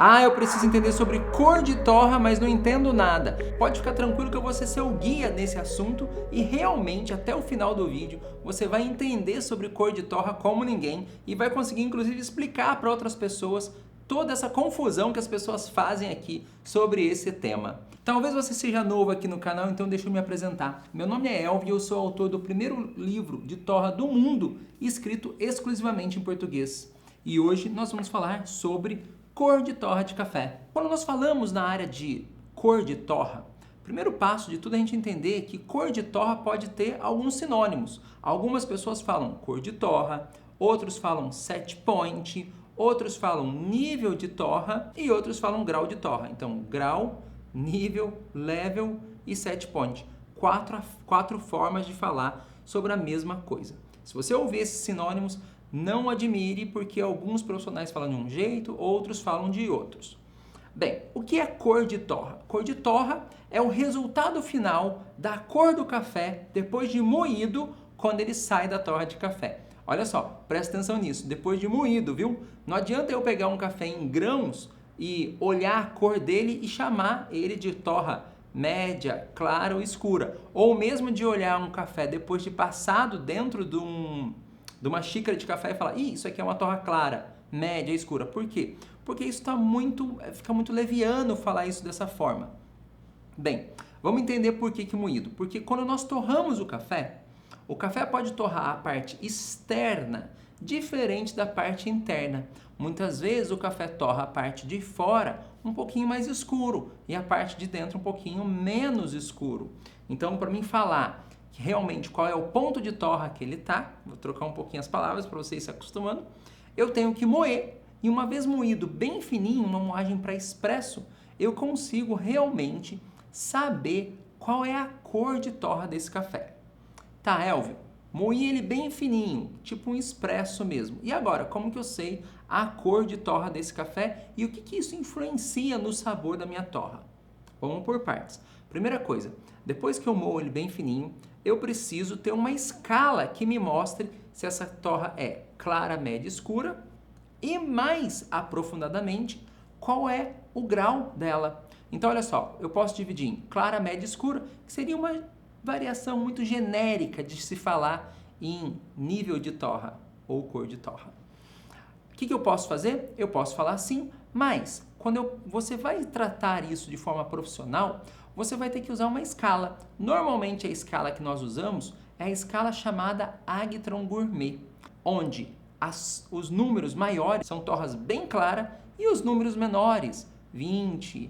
Ah, eu preciso entender sobre cor de torra, mas não entendo nada. Pode ficar tranquilo que eu vou ser seu guia nesse assunto e realmente até o final do vídeo você vai entender sobre cor de torra como ninguém e vai conseguir inclusive explicar para outras pessoas toda essa confusão que as pessoas fazem aqui sobre esse tema. Talvez você seja novo aqui no canal, então deixa eu me apresentar. Meu nome é Elvio e eu sou autor do primeiro livro de torra do mundo, escrito exclusivamente em português. E hoje nós vamos falar sobre cor de torra de café. Quando nós falamos na área de cor de torra, o primeiro passo de tudo é a gente entender que cor de torra pode ter alguns sinônimos. Algumas pessoas falam cor de torra, outros falam set point, outros falam nível de torra e outros falam grau de torra. Então, grau, nível, level e set point. Quatro formas de falar sobre a mesma coisa. Se você ouvir esses sinônimos, não admire, porque alguns profissionais falam de um jeito, outros falam de outros. Bem, o que é cor de torra? Cor de torra é o resultado final da cor do café depois de moído, quando ele sai da torra de café. Olha só, presta atenção nisso, depois de moído, viu? Não adianta eu pegar um café em grãos e olhar a cor dele e chamar ele de torra média, clara ou escura. Ou mesmo de olhar um café depois de passado dentro de uma xícara de café e falar, isso aqui é uma torra clara, média, escura. Por quê? Porque isso fica muito leviano falar isso dessa forma. Bem, vamos entender por que moído. Porque quando nós torramos o café pode torrar a parte externa diferente da parte interna. Muitas vezes o café torra a parte de fora um pouquinho mais escuro e a parte de dentro um pouquinho menos escuro. Então, para mim falar realmente qual é o ponto de torra que ele está, vou trocar um pouquinho as palavras para vocês se acostumando, eu tenho que moer e uma vez moído bem fininho, uma moagem para expresso, eu consigo realmente saber qual é a cor de torra desse café. Tá, Elvio, moí ele bem fininho, tipo um expresso mesmo. E agora, como que eu sei a cor de torra desse café e o que isso influencia no sabor da minha torra? Vamos por partes. Primeira coisa, depois que eu moo ele bem fininho, eu preciso ter uma escala que me mostre se essa torra é clara, média, escura e mais aprofundadamente qual é o grau dela. Então olha só, eu posso dividir em clara, média, escura, que seria uma variação muito genérica de se falar em nível de torra ou cor de torra. O que eu posso fazer? Eu posso falar assim, mas quando você vai tratar isso de forma profissional, você vai ter que usar uma escala. Normalmente a escala que nós usamos é a escala chamada Agtron Gourmet, onde os números maiores são torras bem claras e os números menores, 20,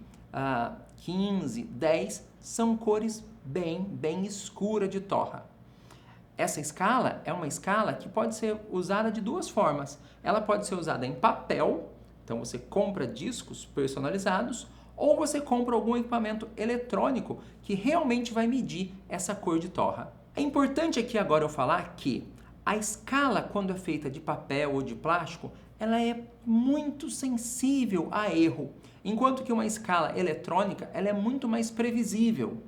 15, 10, são cores bem escura de torra. Essa escala é uma escala que pode ser usada de duas formas. Ela pode ser usada em papel, então você compra discos personalizados, ou você compra algum equipamento eletrônico que realmente vai medir essa cor de torra. É importante aqui agora eu falar que a escala, quando é feita de papel ou de plástico, ela é muito sensível a erro, enquanto que uma escala eletrônica ela é muito mais previsível.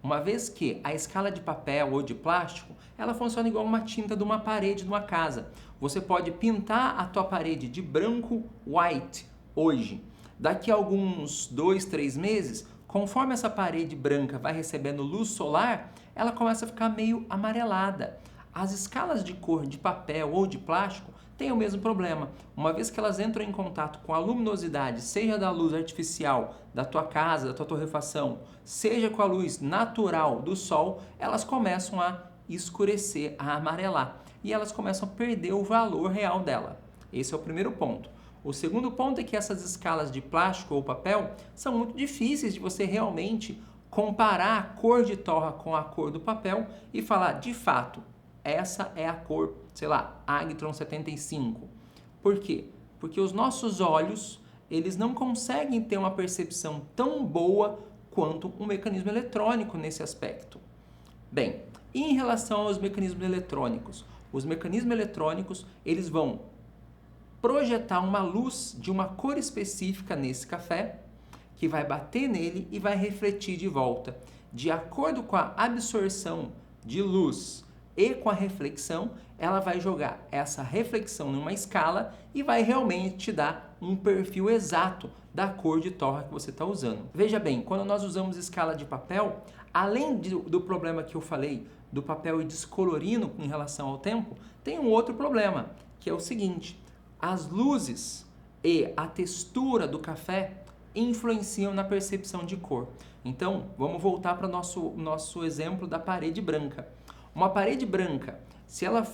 Uma vez que a escala de papel ou de plástico, ela funciona igual uma tinta de uma parede de uma casa. Você pode pintar a tua parede de branco, white, hoje. Daqui a alguns 2, 3 meses, conforme essa parede branca vai recebendo luz solar, ela começa a ficar meio amarelada. As escalas de cor de papel ou de plástico têm o mesmo problema. Uma vez que elas entram em contato com a luminosidade, seja da luz artificial da tua casa, da tua torrefação, seja com a luz natural do sol, elas começam a escurecer, a amarelar. E elas começam a perder o valor real dela. Esse é o primeiro ponto. O segundo ponto é que essas escalas de plástico ou papel são muito difíceis de você realmente comparar a cor de torra com a cor do papel e falar, de fato, essa é a cor, sei lá, Agtron 75. Por quê? Porque os nossos olhos, eles não conseguem ter uma percepção tão boa quanto um mecanismo eletrônico nesse aspecto. Bem, em relação aos mecanismos eletrônicos, os mecanismos eletrônicos, eles vão projetar uma luz de uma cor específica nesse café, que vai bater nele e vai refletir de volta. De acordo com a absorção de luz e com a reflexão, ela vai jogar essa reflexão numa escala e vai realmente te dar um perfil exato da cor de torra que você está usando. Veja bem, quando nós usamos escala de papel, além do problema que eu falei, do papel ir descolorindo em relação ao tempo, tem um outro problema, que é o seguinte: as luzes e a textura do café influenciam na percepção de cor. Então, vamos voltar para o nosso exemplo da parede branca. Uma parede branca, se ela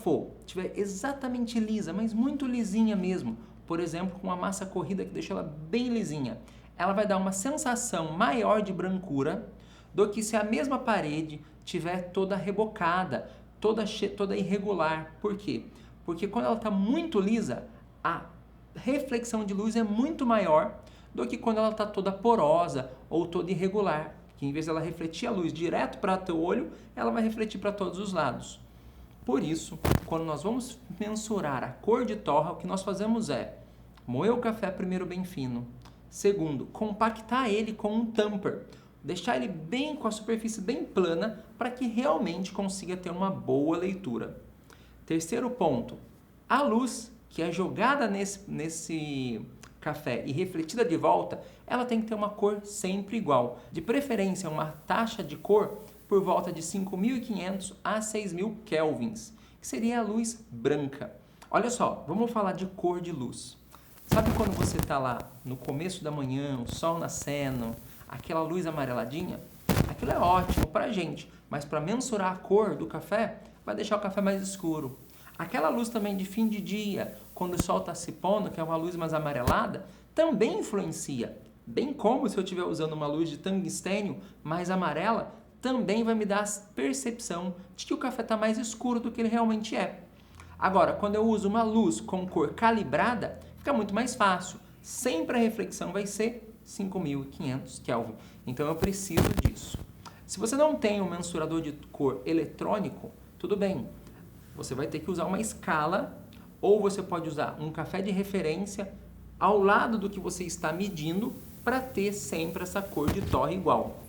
tiver exatamente lisa, mas muito lisinha mesmo, por exemplo, com uma massa corrida que deixa ela bem lisinha, ela vai dar uma sensação maior de brancura do que se a mesma parede tiver toda rebocada, toda irregular. Por quê? Porque quando ela está muito lisa, a reflexão de luz é muito maior do que quando ela está toda porosa ou toda irregular, que em vez dela refletir a luz direto para o teu olho, ela vai refletir para todos os lados. Por isso, quando nós vamos mensurar a cor de torra, o que nós fazemos é moer o café primeiro bem fino. Segundo, compactar ele com um tamper. Deixar ele bem com a superfície bem plana para que realmente consiga ter uma boa leitura. Terceiro ponto, a luz que é jogada nesse café e refletida de volta, ela tem que ter uma cor sempre igual. De preferência, uma taxa de cor por volta de 5.500 a 6.000 kelvins, que seria a luz branca. Olha só, vamos falar de cor de luz. Sabe quando você está lá no começo da manhã, o sol nascendo, aquela luz amareladinha? Aquilo é ótimo para a gente, mas para mensurar a cor do café, vai deixar o café mais escuro. Aquela luz também de fim de dia, quando o sol está se pondo, que é uma luz mais amarelada, também influencia. Bem como se eu estiver usando uma luz de tungstênio mais amarela, também vai me dar a percepção de que o café está mais escuro do que ele realmente é. Agora, quando eu uso uma luz com cor calibrada, fica muito mais fácil. Sempre a reflexão vai ser 5.500 Kelvin. Então eu preciso disso. Se você não tem um mensurador de cor eletrônico, tudo bem. Você vai ter que usar uma escala, ou você pode usar um café de referência ao lado do que você está medindo para ter sempre essa cor de torra igual,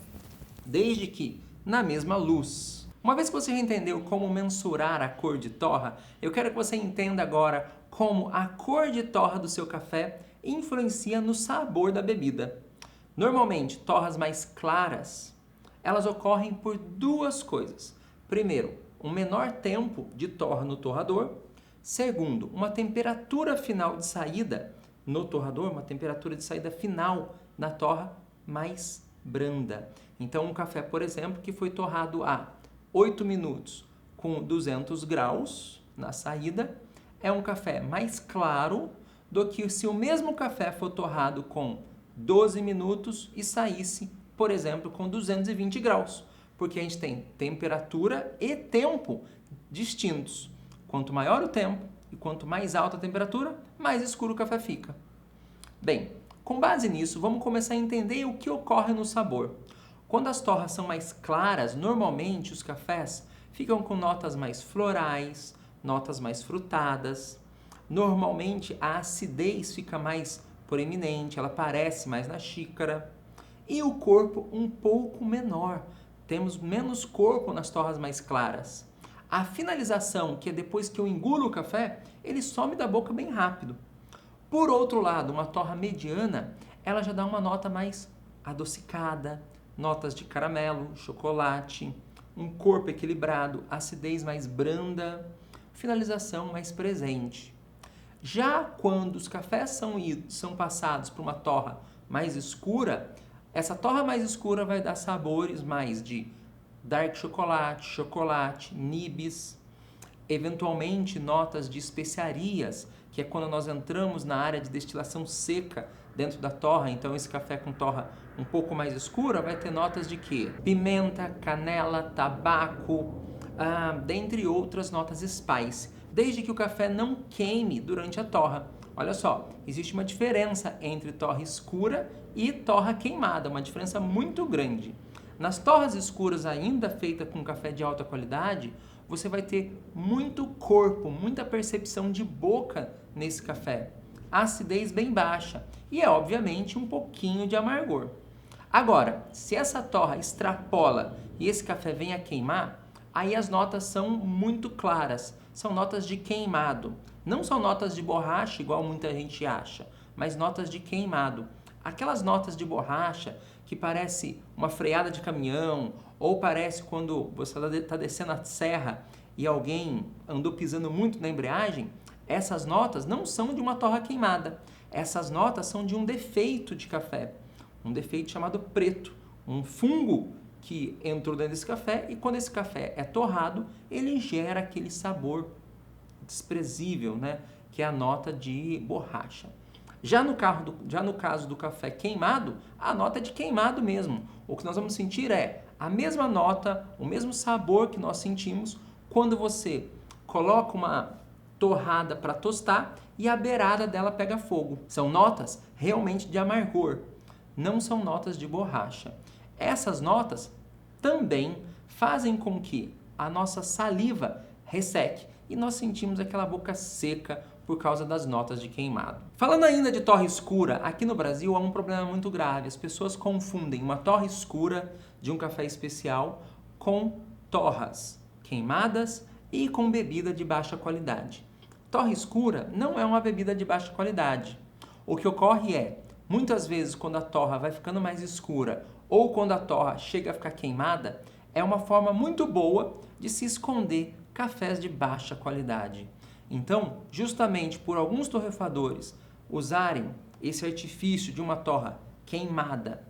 desde que na mesma luz. Uma vez que você já entendeu como mensurar a cor de torra, eu quero que você entenda agora como a cor de torra do seu café influencia no sabor da bebida. Normalmente, torras mais claras, elas ocorrem por duas coisas. Primeiro, um menor tempo de torra no torrador. Segundo, uma temperatura final de saída no torrador, uma temperatura de saída final na torra mais branda. Então, um café, por exemplo, que foi torrado a 8 minutos com 200 graus na saída, é um café mais claro do que se o mesmo café for torrado com 12 minutos e saísse, por exemplo, com 220 graus. Porque a gente tem temperatura e tempo distintos. Quanto maior o tempo e quanto mais alta a temperatura, mais escuro o café fica. Bem, com base nisso, vamos começar a entender o que ocorre no sabor. Quando as torras são mais claras, normalmente os cafés ficam com notas mais florais, notas mais frutadas. Normalmente a acidez fica mais proeminente, ela aparece mais na xícara. E o corpo um pouco menor. Temos menos corpo nas torras mais claras. A finalização, que é depois que eu engulo o café, ele some da boca bem rápido. Por outro lado, uma torra mediana, ela já dá uma nota mais adocicada, notas de caramelo, chocolate, um corpo equilibrado, acidez mais branda, finalização mais presente. Já quando os cafés são passados por uma torra mais escura, essa torra mais escura vai dar sabores mais de dark chocolate, chocolate, nibs, eventualmente notas de especiarias, que é quando nós entramos na área de destilação seca dentro da torra. Então esse café com torra um pouco mais escura vai ter notas de quê? Pimenta, canela, tabaco, dentre outras notas spice, desde que o café não queime durante a torra. Olha só, existe uma diferença entre torra escura e torra queimada, uma diferença muito grande. Nas torras escuras ainda feitas com café de alta qualidade, você vai ter muito corpo, muita percepção de boca nesse café. A acidez bem baixa e é obviamente um pouquinho de amargor. Agora, se essa torra extrapola e esse café vem a queimar, aí as notas são muito claras, são notas de queimado. Não são notas de borracha, igual muita gente acha, mas notas de queimado. aquelas notas de borracha que parece uma freada de caminhão, ou parece quando você está descendo a serra e alguém andou pisando muito na embreagem, essas notas não são de uma torra queimada. Essas notas são de um defeito de café, um defeito chamado preto, um fungo que entrou dentro desse café e quando esse café é torrado, ele gera aquele sabor desprezível, né? Que é a nota de borracha. Já no caso do café queimado, a nota é de queimado mesmo. O que nós vamos sentir é a mesma nota, o mesmo sabor que nós sentimos quando você coloca uma torrada para tostar e a beirada dela pega fogo. São notas realmente de amargor, não são notas de borracha. Essas notas também fazem com que a nossa saliva resseque e nós sentimos aquela boca seca por causa das notas de queimado. Falando ainda de torra escura, aqui no Brasil há um problema muito grave. As pessoas confundem uma torra escura de um café especial com torras queimadas e com bebida de baixa qualidade. Torra escura não é uma bebida de baixa qualidade. O que ocorre é, muitas vezes quando a torra vai ficando mais escura ou quando a torra chega a ficar queimada, é uma forma muito boa de se esconder cafés de baixa qualidade. Então, justamente por alguns torrefadores usarem esse artifício de uma torra queimada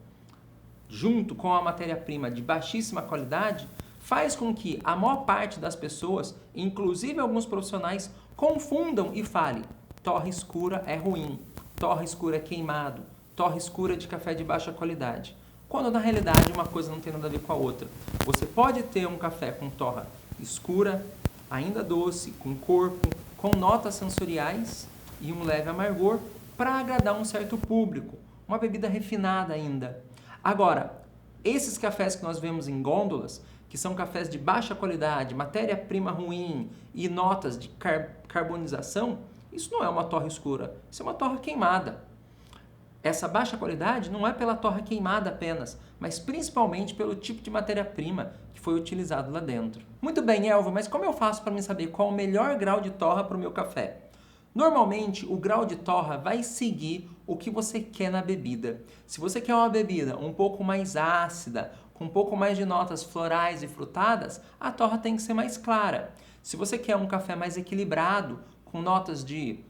junto com a matéria-prima de baixíssima qualidade, faz com que a maior parte das pessoas, inclusive alguns profissionais, confundam e falem: torra escura é ruim, torra escura é queimado, torra escura é de café de baixa qualidade. Quando na realidade uma coisa não tem nada a ver com a outra. Você pode ter um café com torra escura, ainda doce, com corpo, com notas sensoriais e um leve amargor para agradar um certo público. Uma bebida refinada ainda. Agora, esses cafés que nós vemos em gôndolas, que são cafés de baixa qualidade, matéria-prima ruim e notas de carbonização, isso não é uma torra escura, isso é uma torra queimada. Essa baixa qualidade não é pela torra queimada apenas, mas principalmente pelo tipo de matéria-prima que foi utilizado lá dentro. Muito bem, Elvio, mas como eu faço para me saber qual o melhor grau de torra para o meu café? Normalmente, o grau de torra vai seguir o que você quer na bebida. Se você quer uma bebida um pouco mais ácida, com um pouco mais de notas florais e frutadas, a torra tem que ser mais clara. Se você quer um café mais equilibrado, com notas de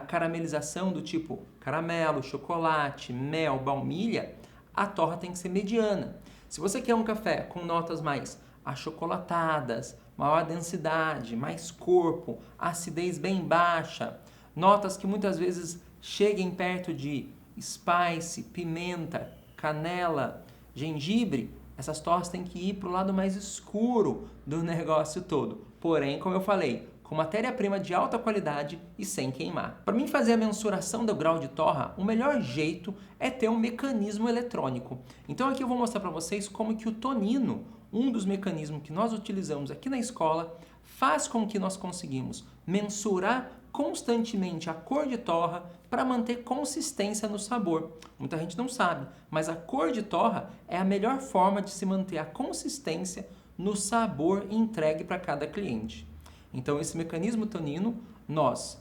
caramelização do tipo caramelo, chocolate, mel, baunilha, a torra tem que ser mediana. Se você quer um café com notas mais achocolatadas, maior densidade, mais corpo, acidez bem baixa, notas que muitas vezes cheguem perto de spice, pimenta, canela, gengibre, essas torras têm que ir para o lado mais escuro do negócio todo. Porém, como eu falei, com matéria-prima de alta qualidade e sem queimar. Para mim fazer a mensuração do grau de torra, o melhor jeito é ter um mecanismo eletrônico. Então aqui eu vou mostrar para vocês como que o Tonino, um dos mecanismos que nós utilizamos aqui na escola, faz com que nós conseguimos mensurar constantemente a cor de torra para manter consistência no sabor. Muita gente não sabe, mas a cor de torra é a melhor forma de se manter a consistência no sabor entregue para cada cliente. Então, esse mecanismo Tonino, nós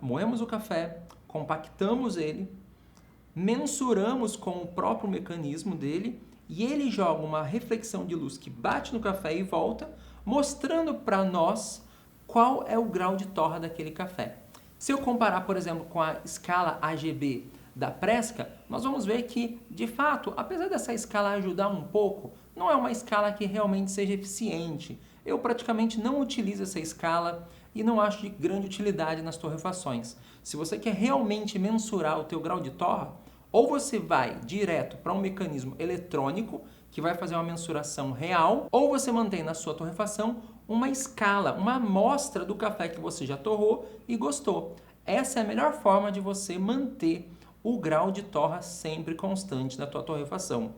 moemos o café, compactamos ele, mensuramos com o próprio mecanismo dele e ele joga uma reflexão de luz que bate no café e volta, mostrando para nós qual é o grau de torra daquele café. Se eu comparar, por exemplo, com a escala AGB da Presca, nós vamos ver que, de fato, apesar dessa escala ajudar um pouco, não é uma escala que realmente seja eficiente. Eu praticamente não utilizo essa escala e não acho de grande utilidade nas torrefações. Se você quer realmente mensurar o teu grau de torra, ou você vai direto para um mecanismo eletrônico que vai fazer uma mensuração real, ou você mantém na sua torrefação uma escala, uma amostra do café que você já torrou e gostou. Essa é a melhor forma de você manter o grau de torra sempre constante na tua torrefação.